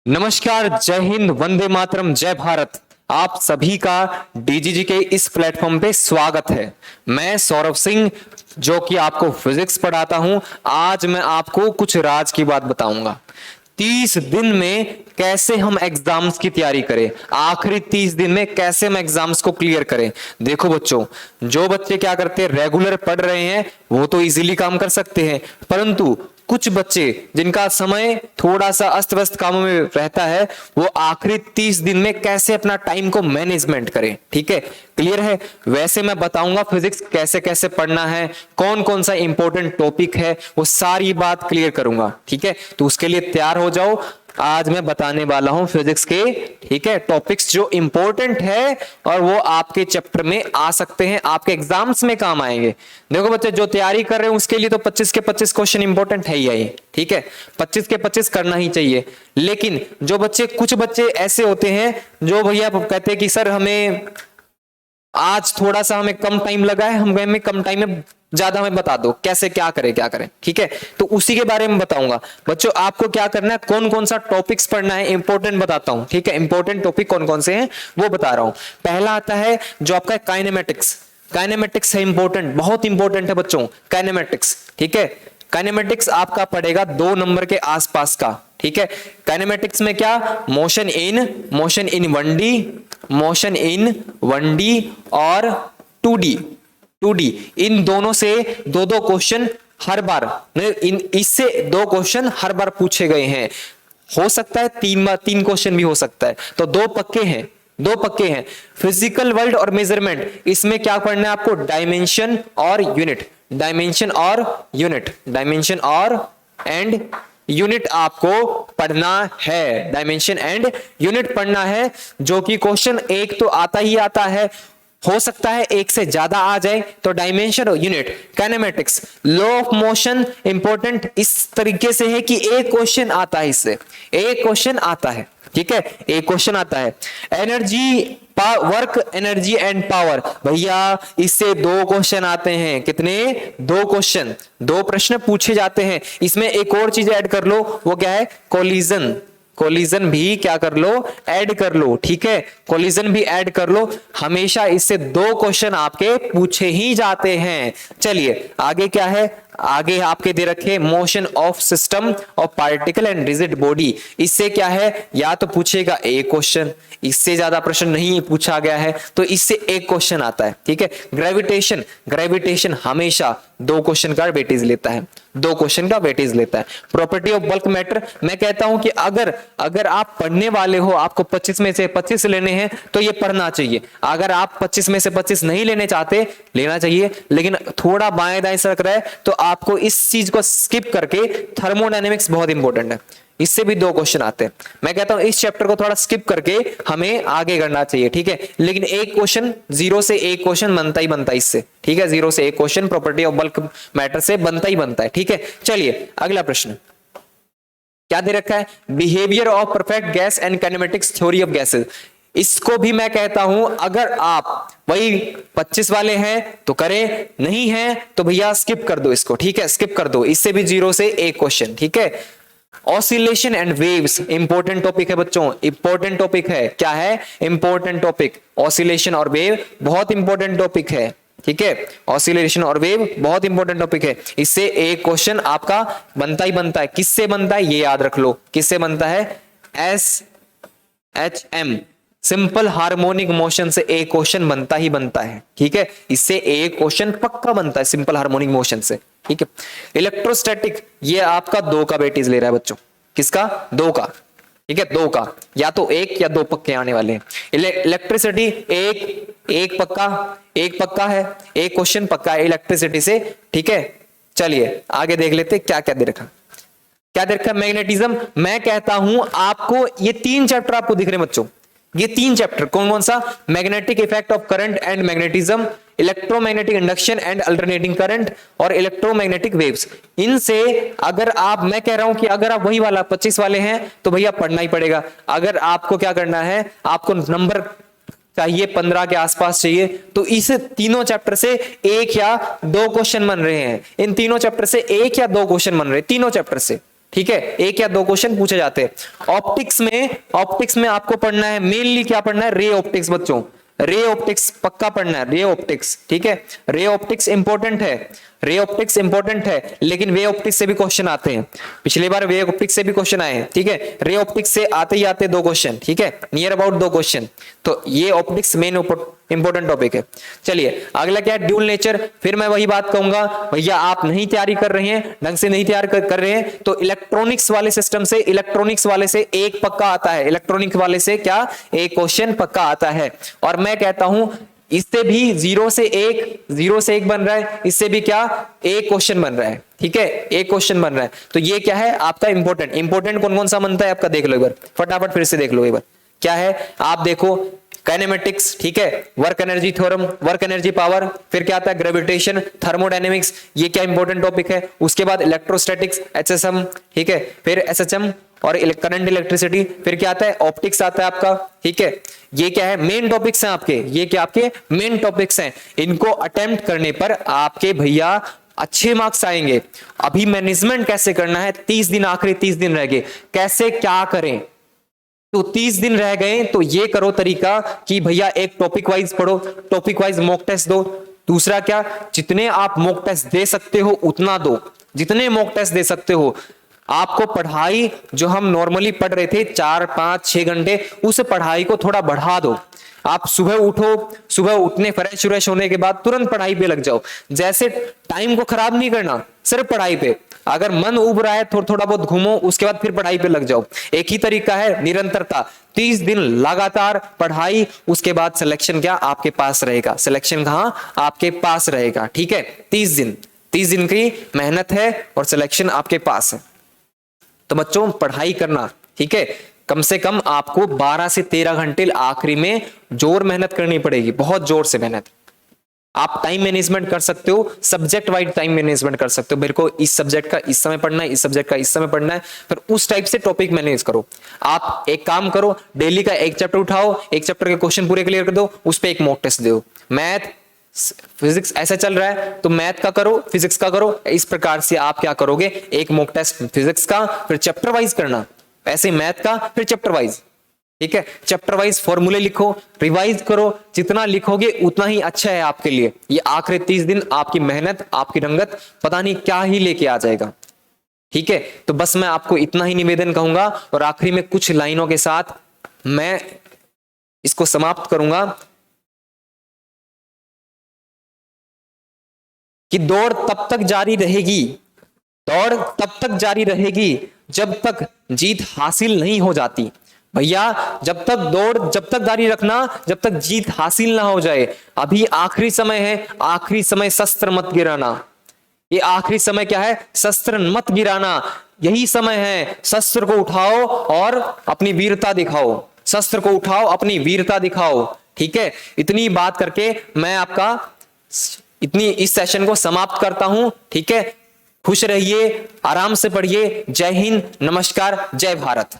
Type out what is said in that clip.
नमस्कार, जय हिंद, वंदे मातरम, जय भारत। आप सभी का डीजीजी के इस प्लेटफॉर्म पे स्वागत है। मैं सौरभ सिंह जो कि आपको फिजिक्स पढ़ाता हूं। आज मैं आपको कुछ राज की बात बताऊंगा। 30 दिन में कैसे हम एग्जाम्स की तैयारी करें, आखिरी 30 दिन में कैसे हम एग्जाम्स को क्लियर करें। देखो बच्चों, जो बच्चे क्या करते हैं, रेगुलर पढ़ रहे हैं, वो तो इजीली काम कर सकते हैं, परंतु कुछ बच्चे जिनका समय थोड़ा सा अस्त व्यस्त कामों में रहता है, वो आखिरी 30 दिन में कैसे अपना टाइम को मैनेजमेंट करें। ठीक है, क्लियर है। वैसे मैं बताऊंगा फिजिक्स कैसे कैसे पढ़ना है, कौन कौन सा इंपॉर्टेंट टॉपिक है, वो सारी बात क्लियर करूंगा। ठीक है, तो उसके लिए तैयार हो जाओ। आज मैं बताने वाला हूं फिजिक्स के, ठीक है, टॉपिक्स जो इंपॉर्टेंट है और वो आपके चैप्टर में आ सकते हैं, आपके एग्जाम्स में काम आएंगे। देखो बच्चे, जो तैयारी कर रहे हैं उसके लिए तो 25 के 25 क्वेश्चन इंपॉर्टेंट है ही। ठीक है, 25 के 25 करना ही चाहिए। लेकिन जो बच्चे, कुछ बच्चे ऐसे होते हैं जो भैया कहते हैं कि सर हमें आज थोड़ा सा हमें कम टाइम लगा है, हमें कम टाइम में ज्यादा हमें बता दो कैसे क्या करें। ठीक है, तो उसी के बारे में बताऊंगा। बच्चों, आपको क्या करना है, कौन कौन सा टॉपिक्स पढ़ना है, इंपॉर्टेंट बताता हूं। ठीक है, इंपॉर्टेंट टॉपिक कौन कौन से हैं वो बता रहा हूं। पहला आता है जो आपका काइनेमेटिक्स। काइनेमेटिक्स है इंपॉर्टेंट, बहुत इंपॉर्टेंट है बच्चों काइनेमेटिक्स। ठीक है, काइनेमेटिक्स आपका पड़ेगा 2 नंबर के आसपास का। ठीक है, काइनेमेटिक्स में क्या, motion in 1D, motion in 1D और 2D, इन दोनों से दो दो क्वेश्चन हर बार, इससे 2 क्वेश्चन हर बार पूछे गए हैं। हो सकता है 3 क्वेश्चन भी हो सकता है, तो 2 पक्के हैं, 2 पक्के हैं। फिजिकल वर्ल्ड और मेजरमेंट, इसमें क्या पढ़ना है आपको, डायमेंशन और यूनिट, डायमेंशन और यूनिट, डायमेंशन और एंड यूनिट आपको पढ़ना है, डायमेंशन एंड यूनिट पढ़ना है। जो कि क्वेश्चन एक तो आता ही आता है, हो सकता है एक से ज्यादा आ जाए, तो डायमेंशन और unit. Kinematics, law of motion important इस तरीके से है कि एक क्वेश्चन आता है, इससे एक क्वेश्चन आता है। ठीक है, एक क्वेश्चन आता है। Energy, work, energy and power, भैया इससे 2 क्वेश्चन आते हैं। कितने, 2 क्वेश्चन, 2 प्रश्न पूछे जाते हैं। इसमें एक और चीज ऐड कर लो, वो क्या है, कोलिजन। कोलिजन भी क्या कर लो, ऐड कर लो। ठीक है, कोलिजन भी ऐड कर लो। हमेशा इससे 2 क्वेश्चन आपके पूछे ही जाते हैं। चलिए आगे क्या है, आगे आपके दे रखे motion of system of particle and rigid body. इससे क्या है, या तो पूछेगा एक क्वेश्चन, इससे ज्यादा प्रश्न नहीं पूछा गया है तो इससे एक क्वेश्चन आता है। ठीक है, ग्रेविटेशन, ग्रेविटेशन हमेशा 2 क्वेश्चन का वेटेज लेता है, 2 क्वेश्चन का वेटेज लेता है। प्रॉपर्टी ऑफ बल्क मैटर, मैं कहता हूं कि अगर आप पढ़ने वाले हो, आपको 25 में से 25 लेने हैं तो ये पढ़ना चाहिए। अगर आप 25 में से 25 नहीं लेने चाहते, लेना चाहिए, लेकिन थोड़ा बाएं दाएं सरक रहा है तो आपको इस चीज को स्किप करके, थर्मोडायनेमिक्स बहुत इंपॉर्टेंट है, इससे भी 2 क्वेश्चन आते हैं। मैं कहता हूं इस चैप्टर को थोड़ा स्किप करके हमें आगे करना चाहिए। ठीक है, लेकिन एक क्वेश्चन, 0 से 1 क्वेश्चन बनता ही बनता है इससे। ठीक है, 0 से 1 question property of bulk matter से बनता ही बनता है। ठीक है, चलिए अगला प्रश्न क्या दे रखा है, behaviour of perfect gas and kinematics theory of gases. इसको भी मैं कहता हूं, अगर आप वही 25 वाले हैं तो करें, नहीं है तो भैया स्किप कर दो इसको। ठीक है, स्किप कर दो, इससे भी 0 से 1 क्वेश्चन। ठीक है, oscillation and waves important topic है बच्चों, इंपॉर्टेंट टॉपिक है। क्या है, इंपॉर्टेंट टॉपिक, ऑसिलेशन और वेव बहुत इंपॉर्टेंट टॉपिक है। ठीक है, ऑसिलेशन और वेव बहुत इंपॉर्टेंट टॉपिक है, इससे एक क्वेश्चन आपका बनता ही बनता है। किससे बनता है ये याद रख लो, किससे बनता है, SHM, सिंपल हार्मोनिक मोशन से एक क्वेश्चन बनता ही बनता है। ठीक है, इससे एक क्वेश्चन पक्का बनता है सिंपल हार्मोनिक मोशन से। ठीक है, इलेक्ट्रोस्टैटिक, ये आपका 2 का वेटेज ले रहा है बच्चों, किसका, 2 का। ठीक है, 2 का, या तो 1 या 2 पक्के आने वाले हैं। इलेक्ट्रिसिटी, एक पक्का है, एक क्वेश्चन पक्का है इलेक्ट्रिसिटी से। ठीक है, चलिए आगे देख लेते क्या क्या दे रखा, क्या दे रखा, मैग्नेटिज्म। मैं कहता हूं आपको ये 3 चैप्टर आपको दिख रहे हैं बच्चों, ये 3 चैप्टर कौन कौन सा, magnetic effect of current and magnetism, electromagnetic induction and alternating current और इलेक्ट्रोमैग्नेटिक वेव्स। इनसे अगर आप, मैं कह रहा हूं कि अगर आप वही वाला 25 वाले हैं तो भैया पढ़ना ही पड़ेगा। अगर आपको क्या करना है, आपको नंबर चाहिए 15 के आसपास चाहिए, तो इस तीनों चैप्टर से 1 या 2 क्वेश्चन बन रहे हैं। इन तीनों चैप्टर से 1 या 2 क्वेश्चन बन रहे हैं, तीनों चैप्टर से। ठीक है, एक या दो क्वेश्चन पूछे जाते हैं। ऑप्टिक्स में आपको पढ़ना है मेनली, क्या पढ़ना है, रे ऑप्टिक्स बच्चों, रे ऑप्टिक्स पक्का पढ़ना है, रे ऑप्टिक्स, ठीक है। रे ऑप्टिक्स इंपॉर्टेंट है, रे ऑप्टिक्स इंपॉर्टेंट है, लेकिन वे ऑप्टिक्स से भी क्वेश्चन आते हैं। पिछली बार वे ऑप्टिक्स से भी क्वेश्चन आए हैं, ठीक है। रे ऑप्टिक्स से आते ही आते दो क्वेश्चन, ठीक है, नियर अबाउट दो क्वेश्चन। तो ये ऑप्टिक्स मेन इंपॉर्टेंट टॉपिक है। चलिए अगला क्या है, ड्यूल नेचर। फिर मैं वही बात कहूंगा, भैया आप नहीं तैयारी कर रहे हैं, ढंग से नहीं तैयार कर रहे हैं, तो इलेक्ट्रॉनिक्स वाले सिस्टम से, इलेक्ट्रॉनिक्स वाले से एक पक्का आता है, इलेक्ट्रॉनिक्स वाले से क्या एक क्वेश्चन पक्का आता है। और मैं कहता हूं इससे भी 0 से 1 बन रहा है, इससे भी क्या एक क्वेश्चन बन रहा है, ठीक है, एक क्वेश्चन बन रहा है। तो ये क्या है आपका इंपॉर्टेंट कौन कौन सा बनता है आपका, देख लो एक बार फटाफट, फिर से देख लो एक बार क्या है। आप देखो काइनेमेटिक्स, ठीक है, work energy theorem, work energy power, फिर क्या आता है ग्रेविटेशन, थर्मोडायनेमिक्स, ये क्या इंपॉर्टेंट टॉपिक है। उसके बाद इलेक्ट्रोस्टैटिक्स, एचएसएम, ठीक है, फिर एसएचएम और करंट इलेक्ट्रिसिटी, फिर क्या आता है ऑप्टिक्स आता है आपका, ठीक है। ये क्या है मेन टॉपिक्स हैं आपके, ये क्या आपके मेन टॉपिक्स हैं। इनको अटेम्प्ट करने पर आपके भैया अच्छे मार्क्स आएंगे। अभी मैनेजमेंट कैसे करना है, 30 दिन, आखिरी 30 दिन रह गए, कैसे क्या करें, तो 30 दिन रह गए तो ये करो तरीका कि भैया एक टॉपिक वाइज पढ़ो, टॉपिक वाइज मॉक टेस्ट दो। दूसरा क्या, जितने आप मॉक टेस्ट दे सकते हो उतना दो, जितने मॉक टेस्ट दे सकते हो। आपको पढ़ाई जो हम नॉर्मली पढ़ रहे थे 4, 5, 6 घंटे, उस पढ़ाई को थोड़ा बढ़ा दो। आप सुबह उठो, सुबह उठने फ्रेश होने के बाद तुरंत पढ़ाई पे लग जाओ। जैसे टाइम को खराब नहीं करना, सिर्फ पढ़ाई पे। अगर मन उब रहा है थोड़ा बहुत घूमो, उसके बाद फिर पढ़ाई पे लग जाओ। एक ही तरीका है, निरंतरता, 30 दिन लगातार पढ़ाई, उसके बाद सिलेक्शन क्या आपके पास रहेगा, सिलेक्शन कहां आपके पास रहेगा, ठीक है। 30 दिन की मेहनत है और सिलेक्शन आपके पास है। तो बच्चों पढ़ाई करना, ठीक है, कम से कम आपको 12 से 13 घंटे आखिरी में जोर मेहनत करनी पड़ेगी, बहुत जोर से मेहनत। आप टाइम मैनेजमेंट कर सकते हो, सब्जेक्ट वाइज टाइम मैनेजमेंट कर सकते हो। मेरे को इस सब्जेक्ट का इस समय पढ़ना है, इस सब्जेक्ट का इस समय पढ़ना है, फिर उस टाइप से टॉपिक मैनेज करो। आप एक काम करो, डेली का एक चैप्टर उठाओ, एक चैप्टर के क्वेश्चन पूरे क्लियर कर दो, उस पर एक मॉक टेस्ट दो। मैथ फिजिक्स ऐसा चल रहा है तो मैथ का करो, फिजिक्स का करो, इस प्रकार से आप क्या करोगे, एक मॉक टेस्ट फिजिक्स का, फिर चैप्टर वाइज करना, ऐसे मैथ का फिर चैप्टर वाइज, ठीक है। चैप्टर वाइज फॉर्मूले लिखो, रिवाइज करो, जितना लिखोगे उतना ही अच्छा है आपके लिए। ये आखिरी 30 दिन आपकी मेहनत, आपकी रंगत पता नहीं क्या ही लेके आ जाएगा, ठीक है। तो बस मैं आपको इतना ही निवेदन कहूंगा और आखिरी में कुछ लाइनों के साथ मैं इसको समाप्त करूंगा कि दौड़ तब तक जारी रहेगी, दौड़ तब तक जारी रहेगी जब तक जीत हासिल नहीं हो जाती। भैया जब तक जारी रखना जब तक जीत हासिल ना हो जाए। अभी आखिरी समय है, आखिरी समय शस्त्र मत गिराना। ये आखिरी समय क्या है, शस्त्र मत गिराना। यही समय है, शस्त्र को उठाओ और अपनी वीरता दिखाओ, शस्त्र को उठाओ, अपनी वीरता दिखाओ, ठीक है। इतनी बात करके मैं आपका इस सेशन को समाप्त करता हूं, ठीक है। खुश रहिए, आराम से पढ़िए। जय हिंद, नमस्कार, जय भारत।